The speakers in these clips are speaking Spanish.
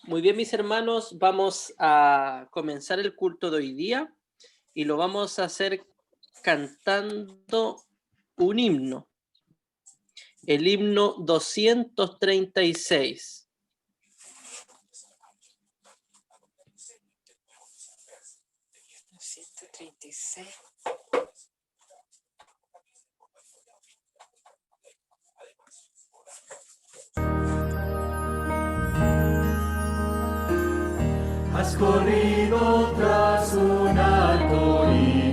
Muy bien, mis hermanos, vamos a comenzar el culto de hoy día y lo vamos a hacer cantando un himno, el himno 236. 136. Has corrido tras un arco iris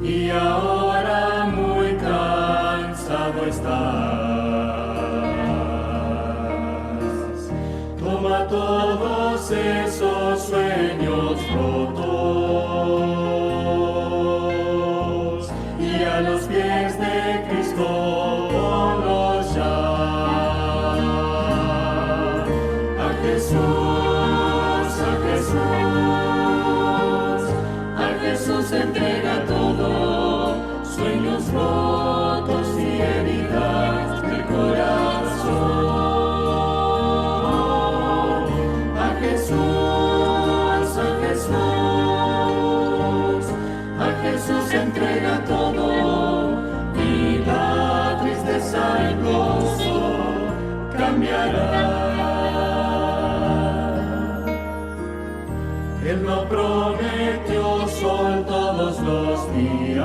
y ahora muy cansado estás. Toma todos esos sueños rotos y a los pies de Cristo ponlos ya. A Jesús entrega todo, sueños rotos y heridas del corazón. A Jesús entrega todo y la tristeza en gozo cambiará. Él no prometió sol todos los días.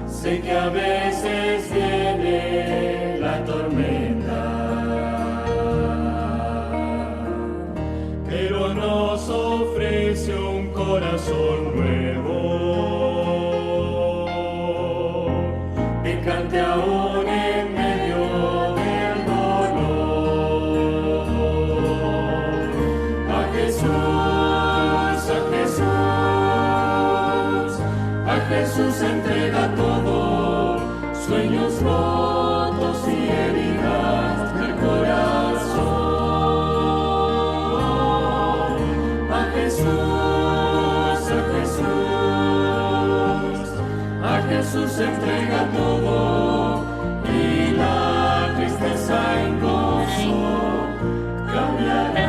Sé que a veces viene la tormenta, pero nos ofrece un corazón nuevo que cante aún en medio del dolor. A Jesús entrega todo, sueños rotos y heridas del corazón. A Jesús entrega todo y la tristeza en gozo cambiará.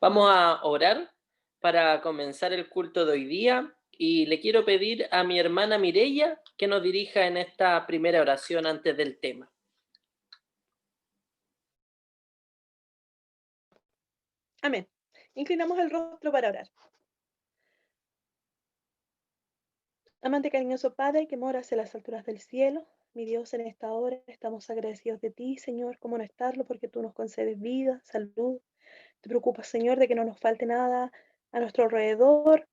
Vamos a orar para comenzar el culto de hoy día y le quiero pedir a mi hermana Mireya que nos dirija en esta primera oración antes del tema. Amén. Inclinamos el rostro para orar. Amante cariñoso Padre, que moras en las alturas del cielo, mi Dios, en esta hora estamos agradecidos de ti, Señor, cómo no estarlo, porque tú nos concedes vida, salud. Te preocupas, Señor, de que no nos falte nada a nuestro alrededor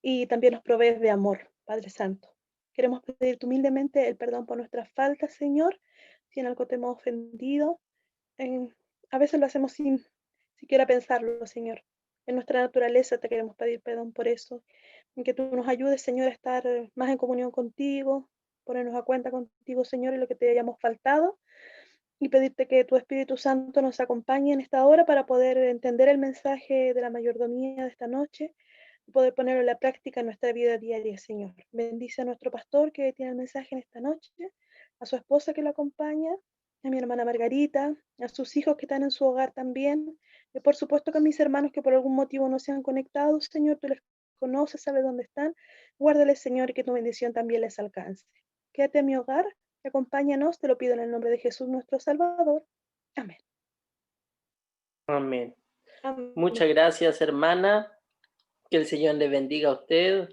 y también nos provees de amor, Padre Santo. Queremos pedirte humildemente el perdón por nuestras faltas, Señor, si en algo te hemos ofendido. A veces lo hacemos sin siquiera pensarlo, Señor. En nuestra naturaleza te queremos pedir perdón por eso. Y que tú nos ayudes, Señor, a estar más en comunión contigo, ponernos a cuenta contigo, Señor, en lo que te hayamos faltado y pedirte que tu Espíritu Santo nos acompañe en esta hora para poder entender el mensaje de la mayordomía de esta noche y poder ponerlo en la práctica en nuestra vida diaria, Señor. Bendice a nuestro pastor que tiene el mensaje en esta noche, a su esposa que lo acompaña, a mi hermana Margarita, a sus hijos que están en su hogar también, y por supuesto que a mis hermanos que por algún motivo no se han conectado, Señor, tú les conoces, sabes dónde están. Guárdales, Señor, y que tu bendición también les alcance. Quédate en mi hogar, acompáñanos, te lo pido en el nombre de Jesús nuestro Salvador. Amén. Amén. Amén. Muchas gracias, hermana. Que el Señor le bendiga a usted,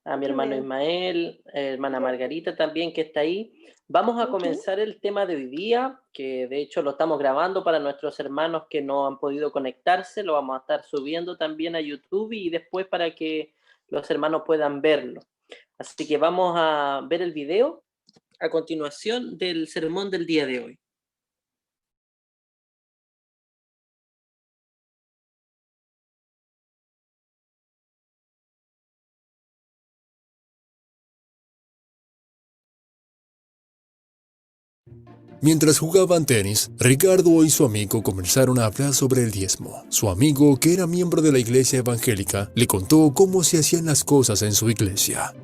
a mi hermano Amén. Ismael, hermana Margarita también que está ahí. Vamos a Ujú. comenzar el tema de hoy día, que de hecho lo estamos grabando para nuestros hermanos que no han podido conectarse, lo vamos a estar subiendo también a YouTube y después para que los hermanos puedan verlo. Así que vamos a ver el video a continuación del sermón del día de hoy. Mientras jugaban tenis, Ricardo y su amigo comenzaron a hablar sobre el diezmo. Su amigo, que era miembro de la iglesia evangélica, le contó cómo se hacían las cosas en su iglesia.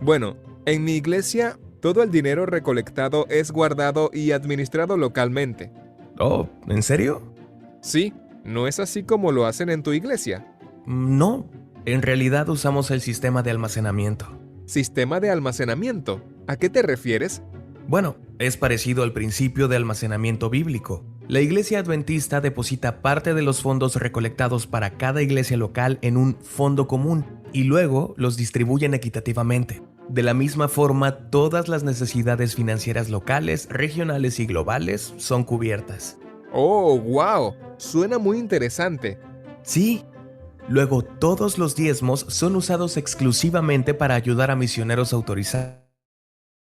Bueno, en mi iglesia, todo el dinero recolectado es guardado y administrado localmente. Oh, ¿en serio? Sí, ¿no es así como lo hacen en tu iglesia? No, en realidad usamos el sistema de almacenamiento. ¿Sistema de almacenamiento? ¿A qué te refieres? Bueno, es parecido al principio de almacenamiento bíblico. La iglesia adventista deposita parte de los fondos recolectados para cada iglesia local en un fondo común y luego los distribuyen equitativamente. De la misma forma, todas las necesidades financieras locales, regionales y globales son cubiertas. ¡Oh, wow! Suena muy interesante. Sí. Luego, todos los diezmos son usados exclusivamente para ayudar a misioneros autorizados.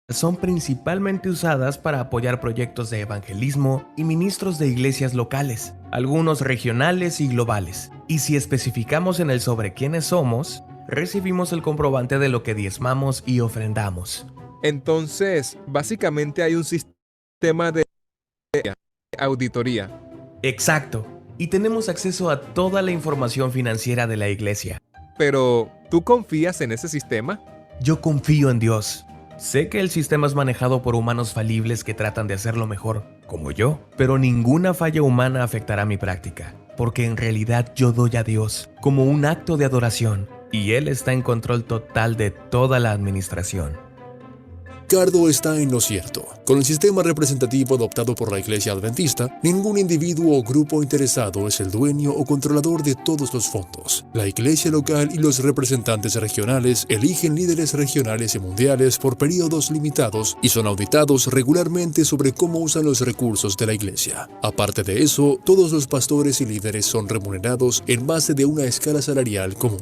Son principalmente usadas para apoyar proyectos de evangelismo y ministros de iglesias locales, algunos regionales y globales. Y si especificamos en el sobre quiénes somos, recibimos el comprobante de lo que diezmamos y ofrendamos. Entonces, básicamente hay un sistema de auditoría. Exacto. Y tenemos acceso a toda la información financiera de la iglesia. Pero, ¿tú confías en ese sistema? Yo confío en Dios. Sé que el sistema es manejado por humanos falibles que tratan de hacerlo mejor, como yo, pero ninguna falla humana afectará mi práctica, porque en realidad yo doy a Dios como un acto de adoración, y Él está en control total de toda la administración. Ricardo está en lo cierto. Con el sistema representativo adoptado por la Iglesia Adventista, ningún individuo o grupo interesado es el dueño o controlador de todos los fondos. La iglesia local y los representantes regionales eligen líderes regionales y mundiales por periodos limitados y son auditados regularmente sobre cómo usan los recursos de la iglesia. Aparte de eso, todos los pastores y líderes son remunerados en base de una escala salarial común.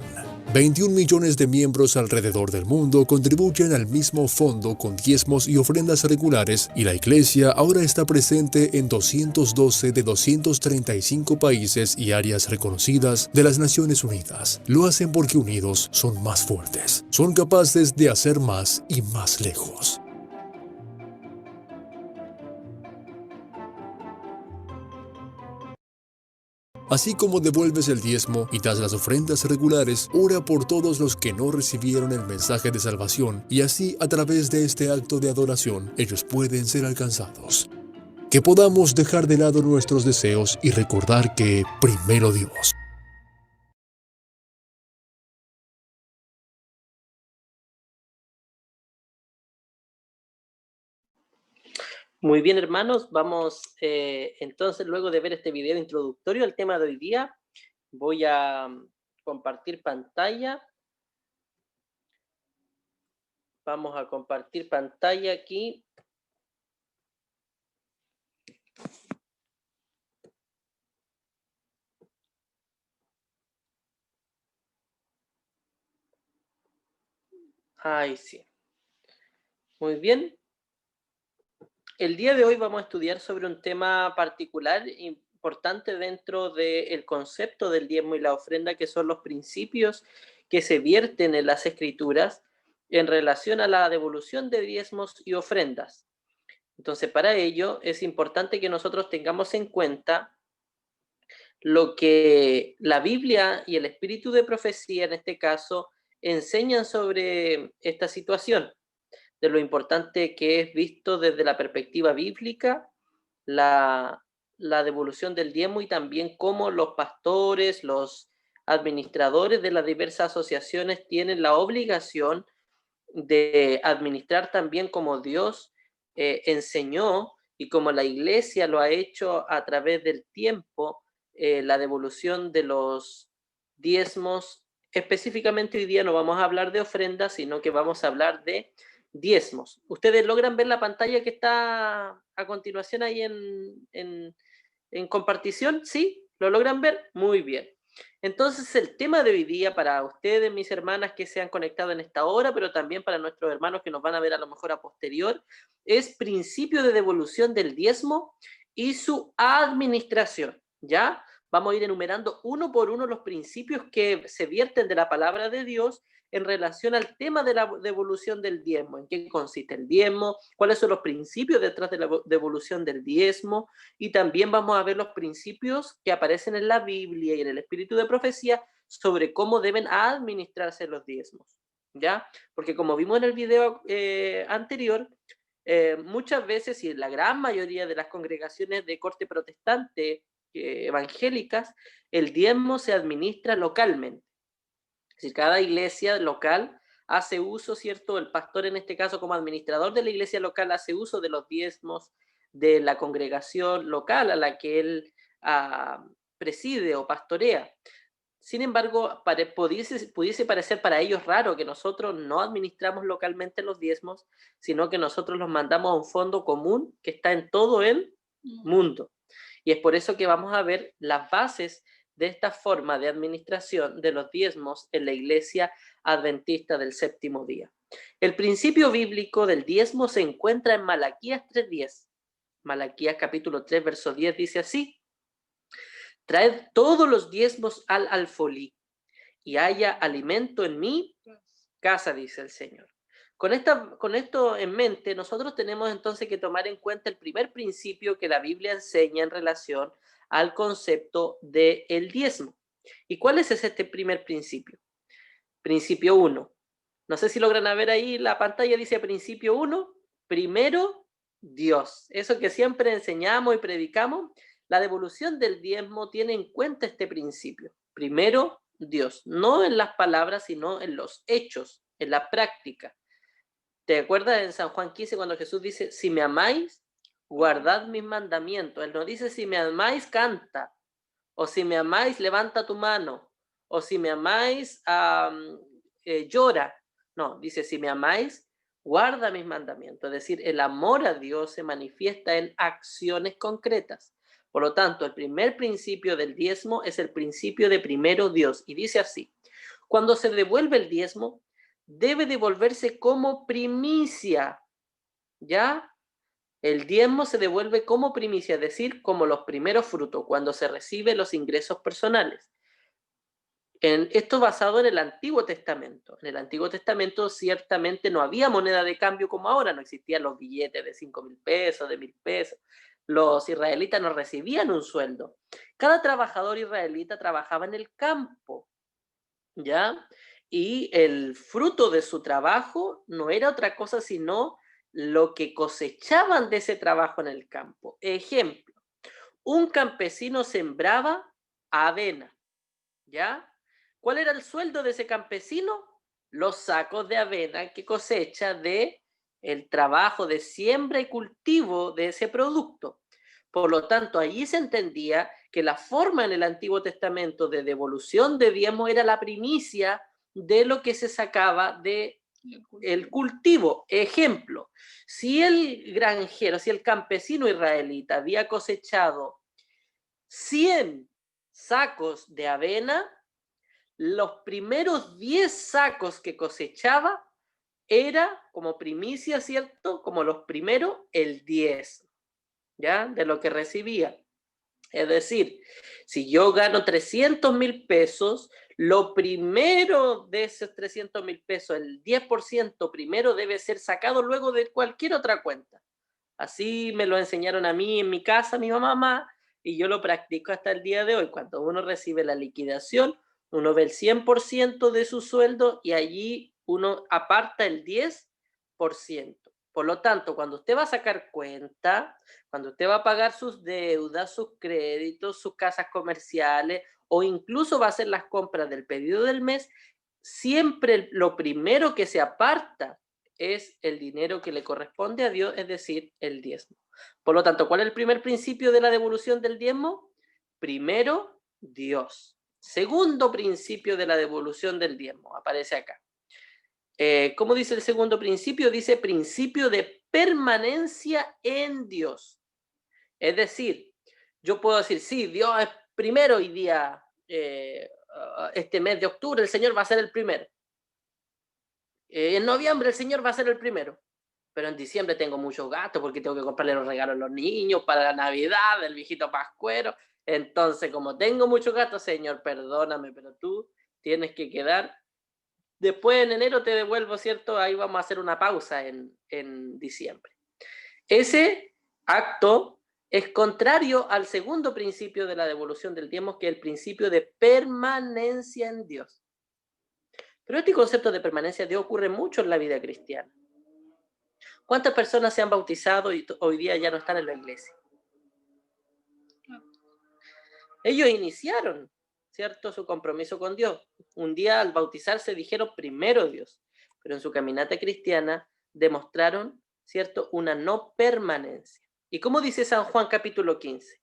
21 millones de miembros alrededor del mundo contribuyen al mismo fondo con diezmos y ofrendas regulares, y la iglesia ahora está presente en 212 de 235 países y áreas reconocidas de las Naciones Unidas. Lo hacen porque unidos son más fuertes, son capaces de hacer más y más lejos. Así como devuelves el diezmo y das las ofrendas regulares, ora por todos los que no recibieron el mensaje de salvación, y así a través de este acto de adoración ellos pueden ser alcanzados. Que podamos dejar de lado nuestros deseos y recordar que primero Dios. Muy bien, hermanos, vamos entonces, luego de ver este video introductorio al tema de hoy día, voy a compartir pantalla. Vamos a compartir pantalla aquí. Ahí sí. Muy bien. El día de hoy vamos a estudiar sobre un tema particular importante dentro del concepto del diezmo y la ofrenda, que son los principios que se vierten en las Escrituras en relación a la devolución de diezmos y ofrendas. Entonces, para ello es importante que nosotros tengamos en cuenta lo que la Biblia y el espíritu de profecía, en este caso, enseñan sobre esta situación, de lo importante que es visto desde la perspectiva bíblica la devolución del diezmo, y también cómo los pastores, los administradores de las diversas asociaciones tienen la obligación de administrar también como Dios enseñó y como la iglesia lo ha hecho a través del tiempo, la devolución de los diezmos. Específicamente hoy día no vamos a hablar de ofrendas, sino que vamos a hablar de diezmos. ¿Ustedes logran ver la pantalla que está a continuación ahí en compartición? ¿Sí? ¿Lo logran ver? Muy bien. Entonces, el tema de hoy día para ustedes, mis hermanas que se han conectado en esta hora, pero también para nuestros hermanos que nos van a ver a lo mejor a posterior, es principio de devolución del diezmo y su administración, ¿ya? vamos a ir enumerando uno por uno los principios que se vierten de la palabra de Dios en relación al tema de la devolución del diezmo. ¿En qué consiste el diezmo? ¿Cuáles son los principios detrás de la devolución del diezmo? Y también vamos a ver los principios que aparecen en la Biblia y en el espíritu de profecía sobre cómo deben administrarse los diezmos, ¿ya? Porque como vimos en el video anterior, muchas veces y en la gran mayoría de las congregaciones de corte protestante evangélicas, el diezmo se administra localmente. Es decir, cada iglesia local hace uso, ¿cierto? El pastor en este caso como administrador de la iglesia local hace uso de los diezmos de la congregación local a la que él preside o pastorea. Sin embargo, pudiese parecer para ellos raro que nosotros no administramos localmente los diezmos, sino que nosotros los mandamos a un fondo común que está en todo el mundo. Y es por eso que vamos a ver las bases de esta forma de administración de los diezmos en la iglesia adventista del séptimo día. El principio bíblico del diezmo se encuentra en Malaquías 3:10. Malaquías capítulo 3, verso 10 dice así: traed todos los diezmos al alfolí, y haya alimento en mi casa, dice el Señor. Con esto en mente, nosotros tenemos entonces que tomar en cuenta el primer principio que la Biblia enseña en relación al concepto del diezmo. ¿Y cuál es este primer principio? Principio 1. No sé si logran ver ahí la pantalla, dice principio 1, primero Dios. Eso que siempre enseñamos y predicamos, la devolución del diezmo tiene en cuenta este principio. Primero Dios, no en las palabras, sino en los hechos, en la práctica. ¿Te acuerdas en San Juan 15 cuando Jesús dice, si me amáis, guardad mis mandamientos? Él no dice, si me amáis, canta, o si me amáis, levanta tu mano, o si me amáis, llora. No, dice, si me amáis, guarda mis mandamientos. Es decir, el amor a Dios se manifiesta en acciones concretas. Por lo tanto, el primer principio del diezmo es el principio de primero Dios. Y dice así, cuando se devuelve el diezmo, debe devolverse como primicia, ¿ya? El diezmo se devuelve como primicia, es decir, como los primeros frutos, cuando se reciben los ingresos personales. Esto basado en el Antiguo Testamento. En el Antiguo Testamento ciertamente no había moneda de cambio como ahora, no existían los billetes de 5.000 pesos, de 1.000 pesos. Los israelitas no recibían un sueldo. Cada trabajador israelita trabajaba en el campo, ¿ya? Y el fruto de su trabajo no era otra cosa sino lo que cosechaban de ese trabajo en el campo. Ejemplo, un campesino sembraba avena, ¿ya? ¿Cuál era el sueldo de ese campesino? Los sacos de avena que cosecha de el trabajo de siembra y cultivo de ese producto. Por lo tanto, allí se entendía que la forma en el Antiguo Testamento de devolución de diezmo era la primicia de lo que se sacaba de el cultivo. Ejemplo, si el granjero, si el campesino israelita había cosechado 100 sacos de avena, los primeros 10 sacos que cosechaba era como primicia, ¿cierto? Como los primeros, el 10, ¿ya? De lo que recibía. Es decir, si yo gano 300.000 pesos, lo primero de esos 300.000 pesos, el 10% primero debe ser sacado luego de cualquier otra cuenta. Así me lo enseñaron a mí en mi casa, mi mamá, y yo lo practico hasta el día de hoy. Cuando uno recibe la liquidación, uno ve el 100% de su sueldo y allí uno aparta el 10%. Por lo tanto, cuando usted va a sacar cuenta, cuando usted va a pagar sus deudas, sus créditos, sus casas comerciales o incluso va a hacer las compras del pedido del mes, siempre lo primero que se aparta es el dinero que le corresponde a Dios, es decir, el diezmo. Por lo tanto, ¿cuál es el primer principio de la devolución del diezmo? Primero, Dios. Segundo principio de la devolución del diezmo, aparece acá. ¿Cómo dice el segundo principio? Dice principio de permanencia en Dios. Es decir, yo puedo decir, sí, Dios es primero hoy día, este mes de octubre el Señor va a ser el primero. En noviembre el Señor va a ser el primero. Pero en diciembre tengo muchos gastos porque tengo que comprarle los regalos a los niños para la Navidad, el viejito pascuero. Entonces, como tengo muchos gastos, Señor, perdóname, pero tú tienes que quedar. Después en enero te devuelvo, ¿cierto? Ahí vamos a hacer una pausa en diciembre. Ese acto es contrario al segundo principio de la devolución del diezmo, que es el principio de permanencia en Dios. Pero este concepto de permanencia en Dios ocurre mucho en la vida cristiana. ¿Cuántas personas se han bautizado y hoy día ya no están en la iglesia? Ellos iniciaron, ¿cierto?, su compromiso con Dios. Un día al bautizarse dijeron primero Dios, pero en su caminata cristiana demostraron, ¿cierto?, una no permanencia. ¿Y cómo dice San Juan capítulo 15?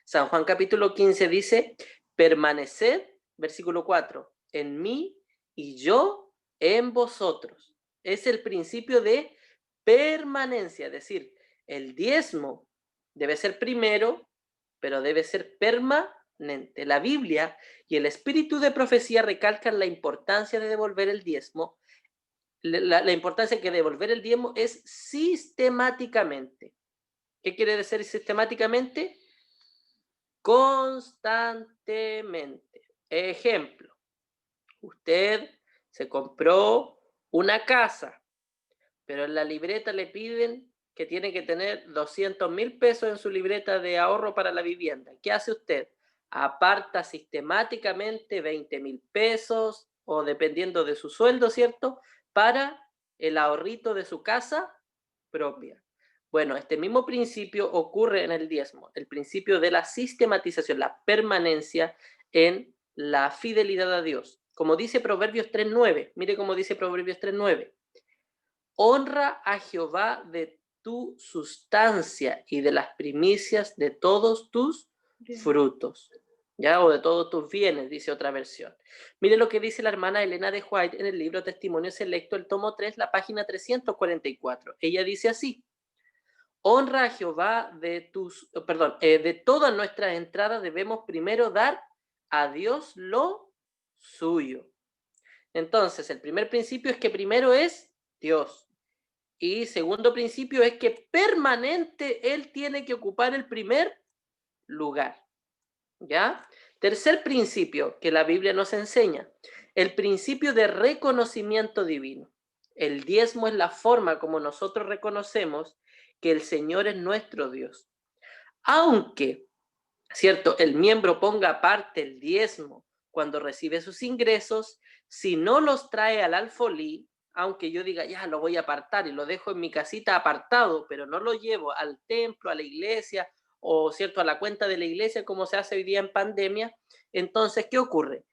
San Juan capítulo 15 dice, permaneced, versículo 4, en mí y yo en vosotros. Es el principio de permanencia, es decir, el diezmo debe ser primero, pero debe ser permanente. La Biblia y el espíritu de profecía recalcan la importancia de devolver el diezmo. La importancia que devolver el diezmo es sistemáticamente. ¿Qué quiere decir sistemáticamente? Constantemente. Ejemplo, usted se compró una casa, pero en la libreta le piden que tiene que tener 200,000 pesos en su libreta de ahorro para la vivienda. ¿Qué hace usted? Aparta sistemáticamente 20,000 pesos o dependiendo de su sueldo, ¿cierto?, para el ahorrito de su casa propia. Bueno, este mismo principio ocurre en el diezmo, el principio de la sistematización, la permanencia en la fidelidad a Dios. Como dice Proverbios 3:9, mire cómo dice Proverbios 3:9. Honra a Jehová de tu sustancia y de las primicias de todos tus frutos, ¿ya? O de todos tus bienes, dice otra versión. Mire lo que dice la hermana Elena de White en el libro Testimonio Selecto, el tomo 3, la página 344. Ella dice así, honra a Jehová de todas nuestras entradas debemos primero dar a Dios lo suyo. Entonces, el primer principio es que primero es Dios. Y segundo principio es que permanente Él tiene que ocupar el primer lugar. ¿Ya? Tercer principio que la Biblia nos enseña, el principio de reconocimiento divino. El diezmo es la forma como nosotros reconocemos que el Señor es nuestro Dios. Aunque, ¿cierto?, el miembro ponga aparte el diezmo cuando recibe sus ingresos, si no los trae al alfolí, aunque yo diga, ya lo voy a apartar y lo dejo en mi casita apartado, pero no lo llevo al templo, a la iglesia o, ¿cierto?, a la cuenta de la iglesia como se hace hoy día en pandemia, entonces, ¿qué ocurre?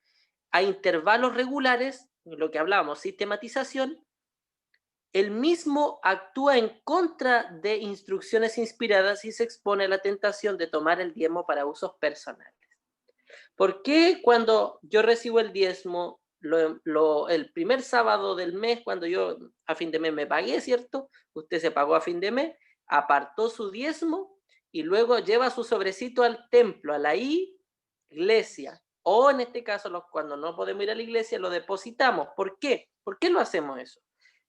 A intervalos regulares, lo que hablábamos, sistematización, el mismo actúa en contra de instrucciones inspiradas y se expone a la tentación de tomar el diezmo para usos personales. ¿Por qué cuando yo recibo el diezmo, el primer sábado del mes, cuando yo a fin de mes me pagué, ¿cierto? Usted se pagó a fin de mes, apartó su diezmo y luego lleva su sobrecito al templo, a la iglesia. O en este caso, cuando no podemos ir a la iglesia, lo depositamos. ¿Por qué? ¿Por qué lo hacemos eso?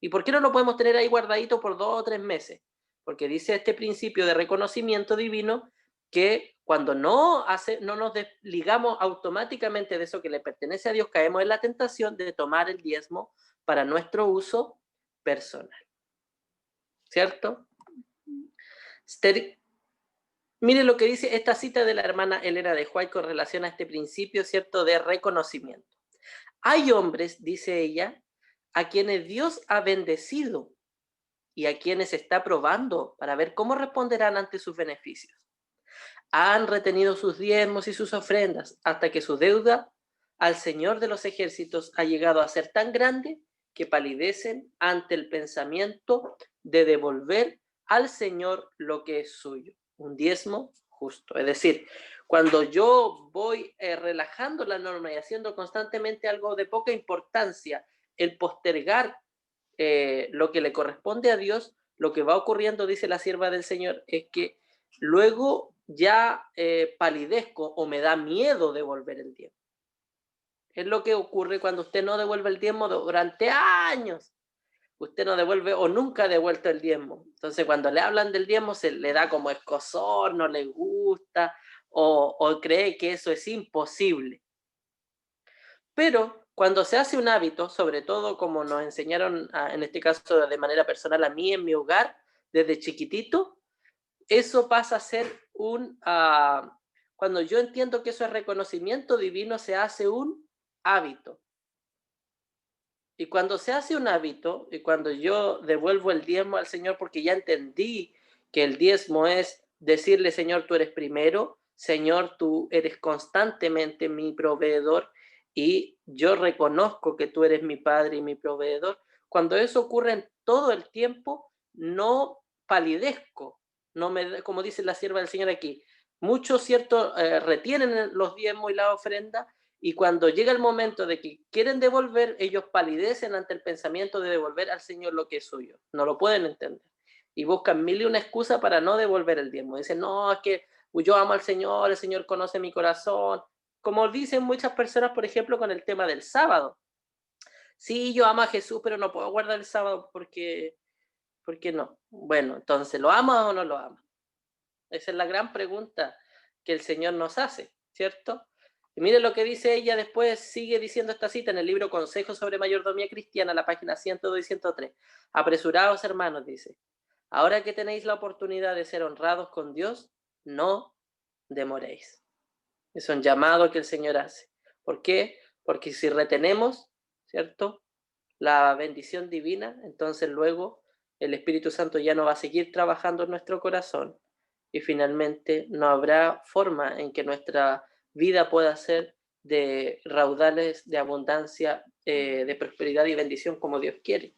¿Y por qué no lo podemos tener ahí guardadito por 2 o 3 meses? Porque dice este principio de reconocimiento divino que cuando no nos desligamos automáticamente de eso que le pertenece a Dios, caemos en la tentación de tomar el diezmo para nuestro uso personal. ¿Cierto? Mire lo que dice esta cita de la hermana Elena de White con relación a este principio, ¿cierto?, de reconocimiento. Hay hombres, dice ella, a quienes Dios ha bendecido y a quienes está probando para ver cómo responderán ante sus beneficios. Han retenido sus diezmos y sus ofrendas hasta que su deuda al Señor de los ejércitos ha llegado a ser tan grande que palidecen ante el pensamiento de devolver al Señor lo que es suyo, un diezmo justo. Es decir, cuando yo voy relajando la norma y haciendo constantemente algo de poca importancia, el postergar lo que le corresponde a Dios, lo que va ocurriendo, dice la sierva del Señor, es que luego ya palidezco o me da miedo devolver el diezmo. Es lo que ocurre cuando usted no devuelve el diezmo durante años. Usted no devuelve o nunca ha devuelto el diezmo. Entonces, cuando le hablan del diezmo, se le da como escozor, no le gusta, o cree que eso es imposible. Pero cuando se hace un hábito, sobre todo como nos enseñaron en este caso de manera personal a mí en mi hogar, desde chiquitito, eso pasa a ser cuando yo entiendo que eso es reconocimiento divino, se hace un hábito. Y cuando se hace un hábito, y cuando yo devuelvo el diezmo al Señor, porque ya entendí que el diezmo es decirle, Señor, tú eres primero, Señor, tú eres constantemente mi proveedor, y yo reconozco que tú eres mi Padre y mi proveedor. Cuando eso ocurre en todo el tiempo, no palidezco, como dice la sierva del Señor aquí, muchos, ¿cierto?, retienen los diezmos y la ofrenda, y cuando llega el momento de que quieren devolver, ellos palidecen ante el pensamiento de devolver al Señor lo que es suyo. No lo pueden entender. Y buscan mil y una excusa para no devolver el diezmo. Dicen, no, es que yo amo al Señor, el Señor conoce mi corazón. Como dicen muchas personas, por ejemplo, con el tema del sábado. Sí, yo amo a Jesús, pero no puedo guardar el sábado porque no. Bueno, entonces, ¿lo amas o no lo amas? Esa es la gran pregunta que el Señor nos hace, ¿cierto? Y mire lo que dice ella después, sigue diciendo esta cita en el libro Consejos sobre Mayordomía Cristiana, la página 102 y 103. Apresuraos, hermanos, dice. Ahora que tenéis la oportunidad de ser honrados con Dios, no demoréis. Es un llamado que el Señor hace. ¿Por qué? Porque si retenemos, ¿cierto?, la bendición divina, entonces luego el Espíritu Santo ya no va a seguir trabajando en nuestro corazón y finalmente no habrá forma en que nuestra vida pueda ser de raudales de abundancia, de prosperidad y bendición como Dios quiere.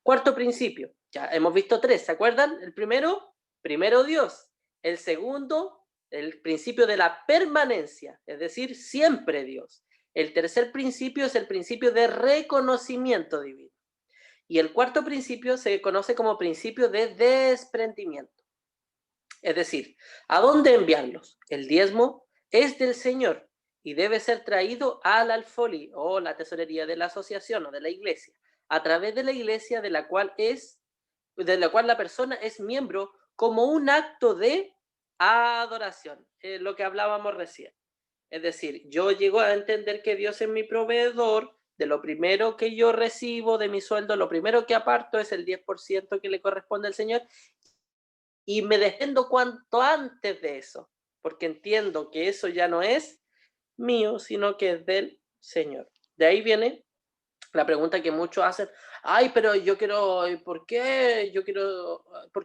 Cuarto principio, ya hemos visto tres, ¿se acuerdan? El primero Dios. El segundo, el principio de la permanencia, es decir, siempre Dios. El tercer principio es el principio de reconocimiento divino. Y el cuarto principio se conoce como principio de desprendimiento. Es decir, ¿a dónde enviarlos? El diezmo es del Señor y debe ser traído al alfolí o la tesorería de la asociación o de la iglesia, a través de la iglesia de la cual la persona es miembro como un acto de adoración, lo que hablábamos recién. Es decir, yo llego a entender que Dios es mi proveedor, de lo primero que yo recibo de mi sueldo, lo primero que aparto es el 10% que le corresponde al Señor, y me desprendo cuanto antes de eso, porque entiendo que eso ya no es mío, sino que es del Señor. De ahí viene la pregunta que muchos hacen, ay, pero yo quiero, ¿por qué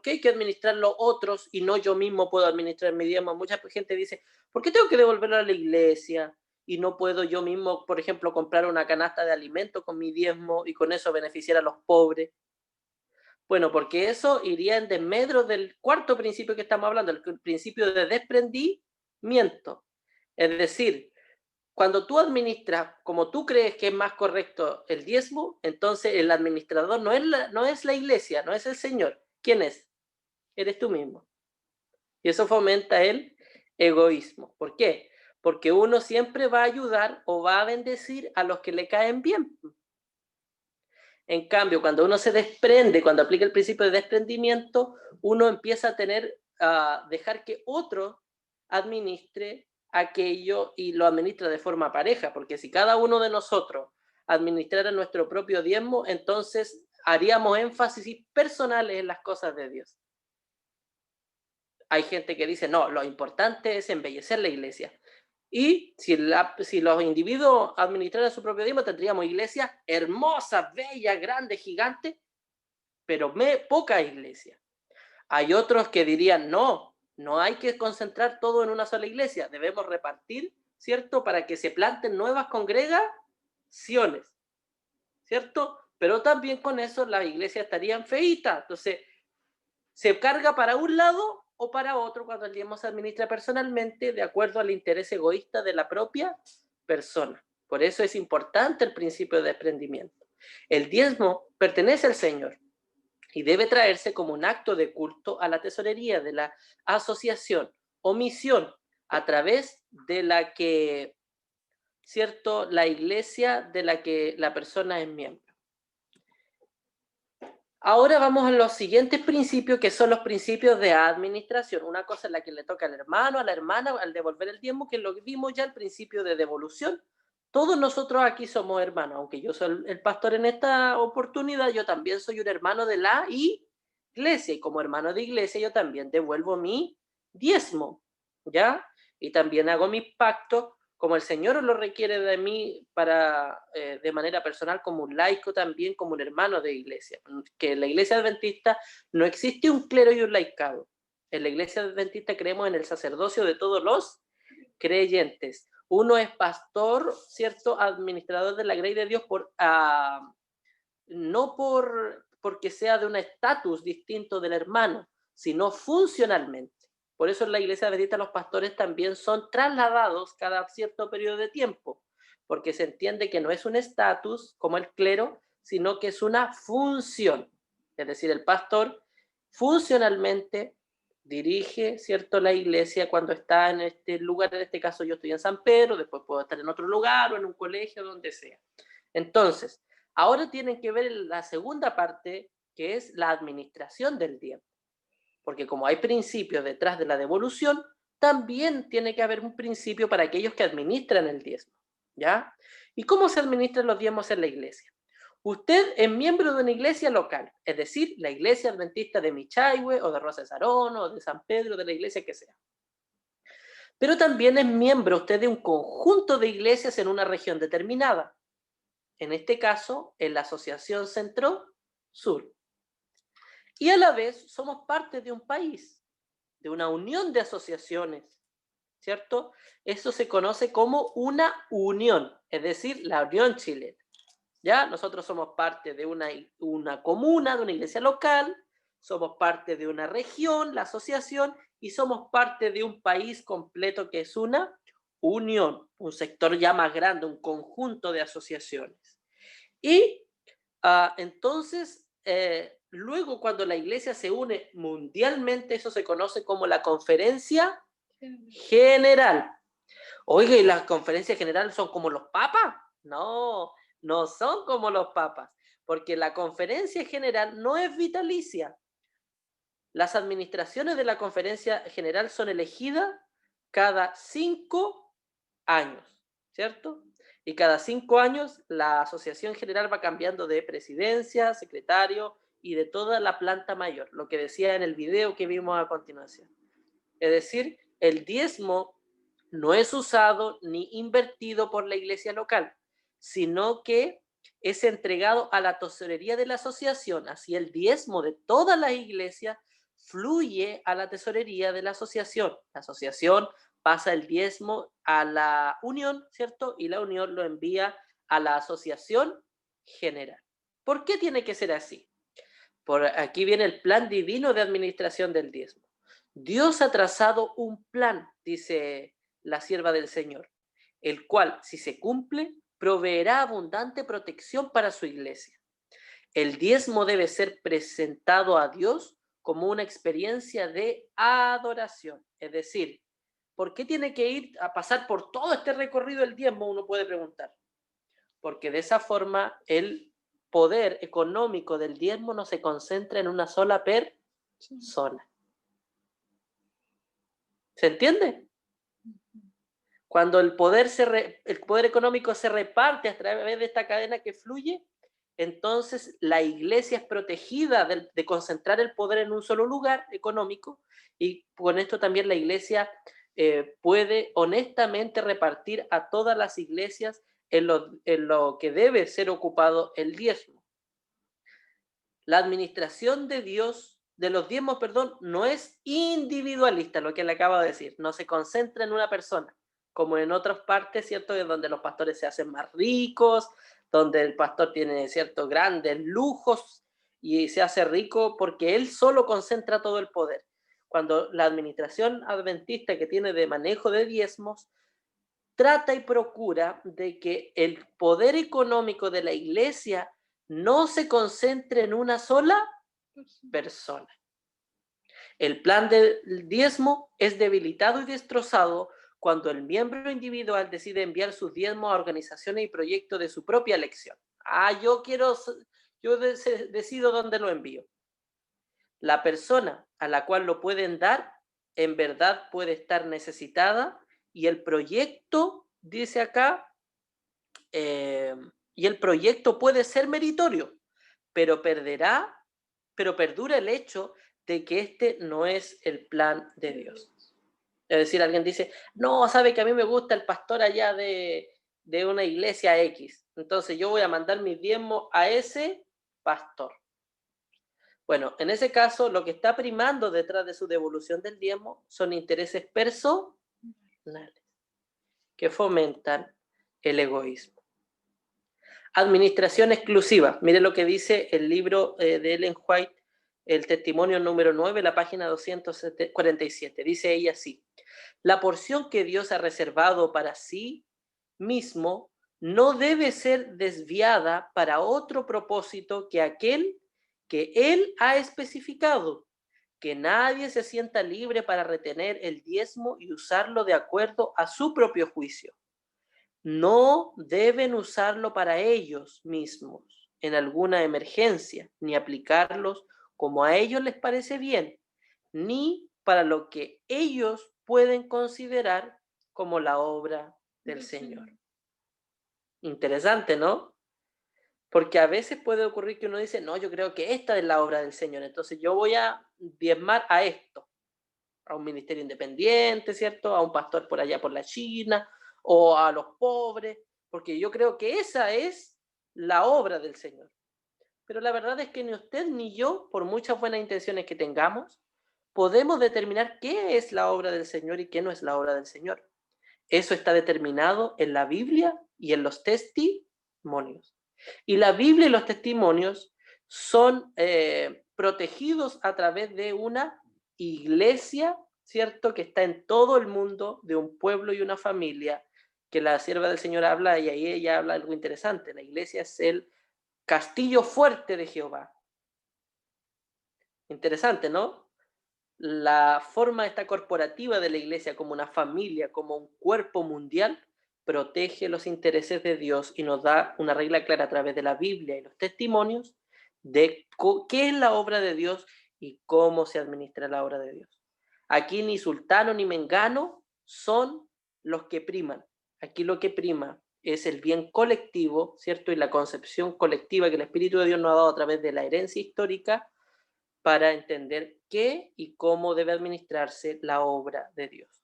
hay que administrarlo otros y no yo mismo puedo administrar mi diezmo? Mucha gente dice, ¿por qué tengo que devolverlo a la iglesia y no puedo yo mismo, por ejemplo, comprar una canasta de alimentos con mi diezmo y con eso beneficiar a los pobres? Bueno, porque eso iría en desmedro del cuarto principio que estamos hablando, el principio de desprendimiento. Es decir, cuando tú administras como tú crees que es más correcto el diezmo, entonces el administrador no es la iglesia, no es el Señor. ¿Quién es? Eres tú mismo. Y eso fomenta el egoísmo. ¿Por qué? Porque uno siempre va a ayudar o va a bendecir a los que le caen bien. En cambio, cuando uno se desprende, cuando aplica el principio de desprendimiento, uno empieza a dejar que otro administre aquello y lo administra de forma pareja, porque si cada uno de nosotros administrara nuestro propio diezmo, entonces haríamos énfasis personales en las cosas de Dios. Hay gente que dice, no, lo importante es embellecer la iglesia. Y si los individuos administraran su propio diezmo, tendríamos iglesias hermosas, bellas, grandes, gigantes, pero poca iglesia. Hay otros que dirían, no hay que concentrar todo en una sola iglesia, debemos repartir, ¿cierto? Para que se planten nuevas congregaciones, ¿cierto? Pero también con eso las iglesias estarían feitas. Entonces, se carga para un lado o para otro cuando el diezmo se administra personalmente de acuerdo al interés egoísta de la propia persona. Por eso es importante el principio de desprendimiento. El diezmo pertenece al Señor y debe traerse como un acto de culto a la tesorería de la asociación o misión a través de la que, ¿cierto?, la iglesia de la que la persona es miembro. Ahora vamos a los siguientes principios, que son los principios de administración. Una cosa es la que le toca al hermano, a la hermana, al devolver el diezmo, que lo vimos ya, el principio de devolución. Todos nosotros aquí somos hermanos, aunque yo soy el pastor en esta oportunidad, yo también soy un hermano de la iglesia, y como hermano de iglesia yo también devuelvo mi diezmo, ¿ya? Y también hago mis pactos, como el Señor lo requiere de mí para, de manera personal, como un laico también, como un hermano de iglesia. Que en la iglesia adventista no existe un clero y un laicado. En la iglesia adventista creemos en el sacerdocio de todos los creyentes. Uno es pastor, ¿cierto? Administrador de la grey de Dios no porque sea de un estatus distinto del hermano, sino funcionalmente. Por eso en la iglesia adventista los pastores también son trasladados cada cierto periodo de tiempo, porque se entiende que no es un estatus como el clero, sino que es una función. Es decir, el pastor funcionalmente dirige, ¿cierto?, la iglesia cuando está en este lugar. En este caso yo estoy en San Pedro, después puedo estar en otro lugar o en un colegio, donde sea. Entonces, ahora tienen que ver la segunda parte, que es la administración del diezmo. Porque como hay principios detrás de la devolución, también tiene que haber un principio para aquellos que administran el diezmo, ¿ya? ¿Y cómo se administran los diezmos en la iglesia? Usted es miembro de una iglesia local, es decir, la iglesia adventista de Michayhue, o de Rosa de Sarón, o de San Pedro, de la iglesia que sea. Pero también es miembro usted de un conjunto de iglesias en una región determinada. En este caso, en la Asociación Centro-Sur. Y a la vez somos parte de un país, de una unión de asociaciones, ¿cierto? Eso se conoce como una unión, es decir, la Unión Chilena. ¿Ya? Nosotros somos parte de una comuna, de una iglesia local, somos parte de una región, la asociación, y somos parte de un país completo que es una unión, un sector ya más grande, un conjunto de asociaciones. Y entonces, luego cuando la iglesia se une mundialmente, eso se conoce como la conferencia general. Oiga, ¿y las conferencias generales son como los papas? No, no son como los papas, porque la conferencia general no es vitalicia. Las administraciones de la conferencia general son elegidas cada 5 años, ¿cierto? Y cada 5 años la asociación general va cambiando de presidencia, secretario y de toda la planta mayor, lo que decía en el video que vimos a continuación. Es decir, el diezmo no es usado ni invertido por la iglesia local, sino que es entregado a la tesorería de la asociación. Así el diezmo de todas las iglesias fluye a la tesorería de la asociación. La asociación pasa el diezmo a la unión, ¿cierto? Y la unión lo envía a la asociación general. ¿Por qué tiene que ser así? Por aquí viene el plan divino de administración del diezmo. Dios ha trazado un plan, dice la sierva del Señor, el cual, si se cumple, proveerá abundante protección para su iglesia. El diezmo debe ser presentado a Dios como una experiencia de adoración. Es decir, ¿por qué tiene que ir a pasar por todo este recorrido el diezmo? Uno puede preguntar. Porque de esa forma el poder económico del diezmo no se concentra en una sola persona. ¿Se entiende? Cuando el poder económico se reparte a través de esta cadena que fluye, entonces la iglesia es protegida de concentrar el poder en un solo lugar económico, y con esto también la iglesia puede honestamente repartir a todas las iglesias en lo que debe ser ocupado el diezmo. La administración de los diezmos, no es individualista, lo que le acabo de decir, no se concentra en una persona, como en otras partes, ¿cierto?, de donde los pastores se hacen más ricos, donde el pastor tiene ciertos grandes lujos y se hace rico porque él solo concentra todo el poder. Cuando la administración adventista que tiene de manejo de diezmos trata y procura de que el poder económico de la iglesia no se concentre en una sola persona. El plan del diezmo es debilitado y destrozado cuando el miembro individual decide enviar sus diezmos a organizaciones y proyectos de su propia elección. Yo quiero Yo decido dónde lo envío. La persona a la cual lo pueden dar, en verdad puede estar necesitada, y el proyecto, dice acá, y el proyecto puede ser meritorio, pero perdura el hecho de que este no es el plan de Dios. Es decir, alguien dice, no, sabe que a mí me gusta el pastor allá de una iglesia X, entonces yo voy a mandar mis diezmos a ese pastor. Bueno, en ese caso, lo que está primando detrás de su devolución del diezmo son intereses personales que fomentan el egoísmo. Administración exclusiva. Mire lo que dice el libro de Ellen White, el testimonio número 9, la página 247. Dice ella así: la porción que Dios ha reservado para sí mismo no debe ser desviada para otro propósito que aquel que Él ha especificado. Que nadie se sienta libre para retener el diezmo y usarlo de acuerdo a su propio juicio. No deben usarlo para ellos mismos en alguna emergencia, ni aplicarlos como a ellos les parece bien, ni para lo que ellos pueden considerar como la obra del Señor. Interesante, ¿no? Porque a veces puede ocurrir que uno dice, no, yo creo que esta es la obra del Señor, entonces yo voy a diezmar a esto, a un ministerio independiente, ¿cierto? A un pastor por allá por la China, o a los pobres, porque yo creo que esa es la obra del Señor. Pero la verdad es que ni usted ni yo, por muchas buenas intenciones que tengamos, podemos determinar qué es la obra del Señor y qué no es la obra del Señor. Eso está determinado en la Biblia y en los testimonios. Y la Biblia y los testimonios son protegidos a través de una iglesia, ¿cierto? Que está en todo el mundo, de un pueblo y una familia, que la sierva del Señor habla, y ahí ella habla algo interesante. La iglesia es el castillo fuerte de Jehová. Interesante, ¿no? La forma esta corporativa de la iglesia como una familia, como un cuerpo mundial, protege los intereses de Dios y nos da una regla clara a través de la Biblia y los testimonios de qué es la obra de Dios y cómo se administra la obra de Dios. Aquí ni sultano ni mengano son los que priman. Aquí lo que prima es el bien colectivo, ¿cierto? Y la concepción colectiva que el Espíritu de Dios nos ha dado a través de la herencia histórica para entender qué y cómo debe administrarse la obra de Dios.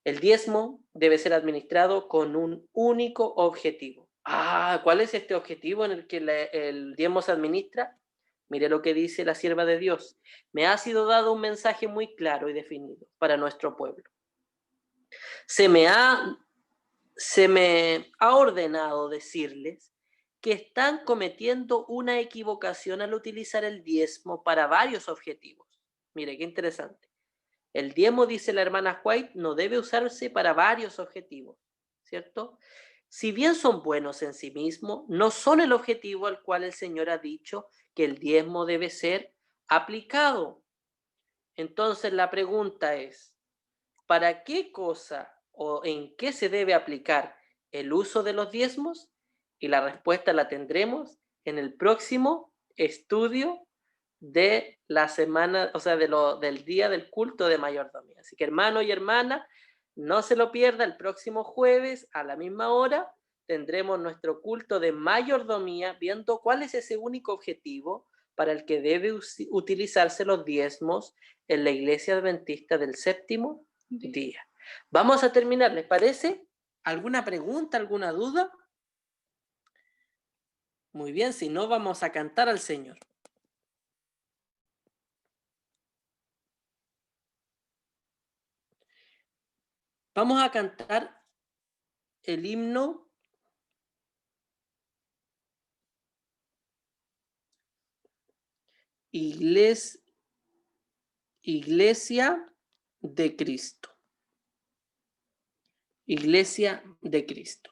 El diezmo debe ser administrado con un único objetivo. ¿Cuál es este objetivo en el que el diezmo se administra? Mire lo que dice la sierva de Dios. Me ha sido dado un mensaje muy claro y definido para nuestro pueblo. Se me ha ordenado decirles que están cometiendo una equivocación al utilizar el diezmo para varios objetivos. Mire, qué interesante. El diezmo, dice la hermana White, no debe usarse para varios objetivos, ¿cierto? Si bien son buenos en sí mismos, no son el objetivo al cual el Señor ha dicho que el diezmo debe ser aplicado. Entonces la pregunta es, ¿para qué cosa o en qué se debe aplicar el uso de los diezmos? Y la respuesta la tendremos en el próximo estudio de la semana, o sea, del día del culto de mayordomía. Así que hermano y hermana, no se lo pierda, el próximo jueves a la misma hora tendremos nuestro culto de mayordomía, viendo cuál es ese único objetivo para el que debe utilizarse los diezmos en la iglesia adventista del séptimo día. Vamos a terminar, ¿les parece? ¿Alguna pregunta, alguna duda? Muy bien, si no, vamos a cantar al Señor. Vamos a cantar el himno Iglesia de Cristo. Iglesia de Cristo.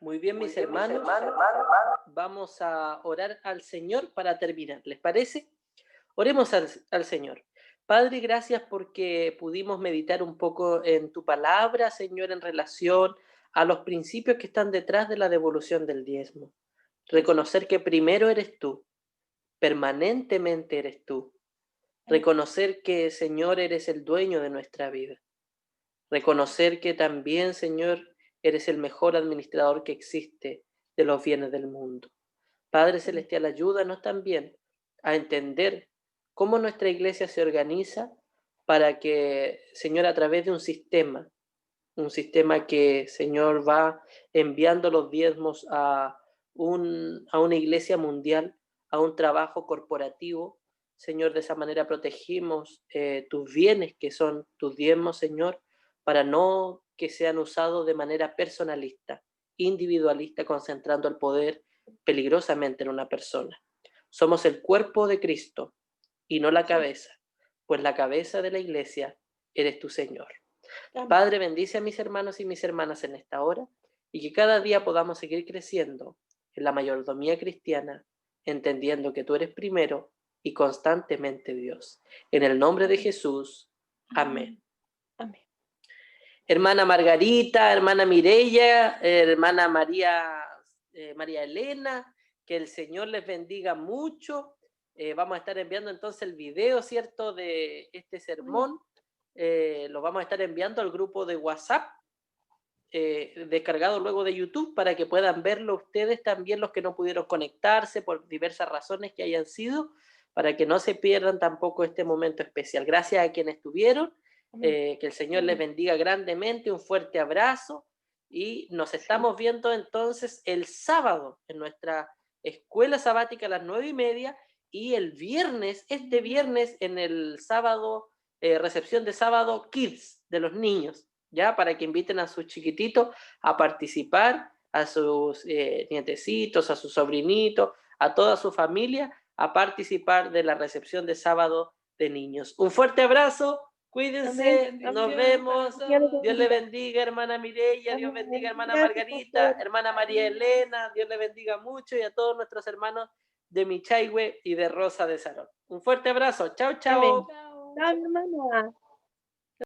Muy bien, mis hermanos, vamos a orar al Señor para terminar. ¿Les parece? Oremos al Señor. Padre, gracias porque pudimos meditar un poco en tu palabra, Señor, en relación a los principios que están detrás de la devolución del diezmo. Reconocer que primero eres tú, permanentemente eres tú. Reconocer que, Señor, eres el dueño de nuestra vida. Reconocer que también, Señor, eres el mejor administrador que existe de los bienes del mundo. Padre Celestial, ayúdanos también a entender cómo nuestra iglesia se organiza para que, Señor, a través de un sistema que, Señor, va enviando los diezmos a una iglesia mundial, a un trabajo corporativo. Señor, de esa manera protegimos tus bienes, que son tus diezmos, Señor, para no que sean usados de manera personalista, individualista, concentrando el poder peligrosamente en una persona. Somos el cuerpo de Cristo y no la cabeza, pues la cabeza de la iglesia eres tu Señor. Padre, bendice a mis hermanos y mis hermanas en esta hora y que cada día podamos seguir creciendo en la mayordomía cristiana, entendiendo que tú eres primero y constantemente Dios. En el nombre de Jesús, amén. Amén. Hermana Margarita, hermana Mireya, hermana María Elena, que el Señor les bendiga mucho. Vamos a estar enviando entonces el video, ¿cierto?, de este sermón. Lo vamos a estar enviando al grupo de WhatsApp, descargado luego de YouTube, para que puedan verlo ustedes también, los que no pudieron conectarse por diversas razones que hayan sido, para que no se pierdan tampoco este momento especial. Gracias a quienes estuvieron. Que el Señor les bendiga grandemente, un fuerte abrazo y nos estamos viendo entonces el sábado en nuestra escuela sabática a las 9:30 y el viernes, este viernes en el sábado, recepción de sábado Kids de los niños, ya, para que inviten a sus chiquititos a participar, a sus nietecitos, a sus sobrinitos, a toda su familia a participar de la recepción de sábado de niños. Un fuerte abrazo. Cuídense, Amén. nos vemos. Dios le bendiga, hermana Mireya, Dios bendiga, hermana Margarita, hermana María Elena, Dios le bendiga mucho y a todos nuestros hermanos de Michaihue y de Rosa de Sarón. Un fuerte abrazo. Chao, chao. Amén. Chao, hermana.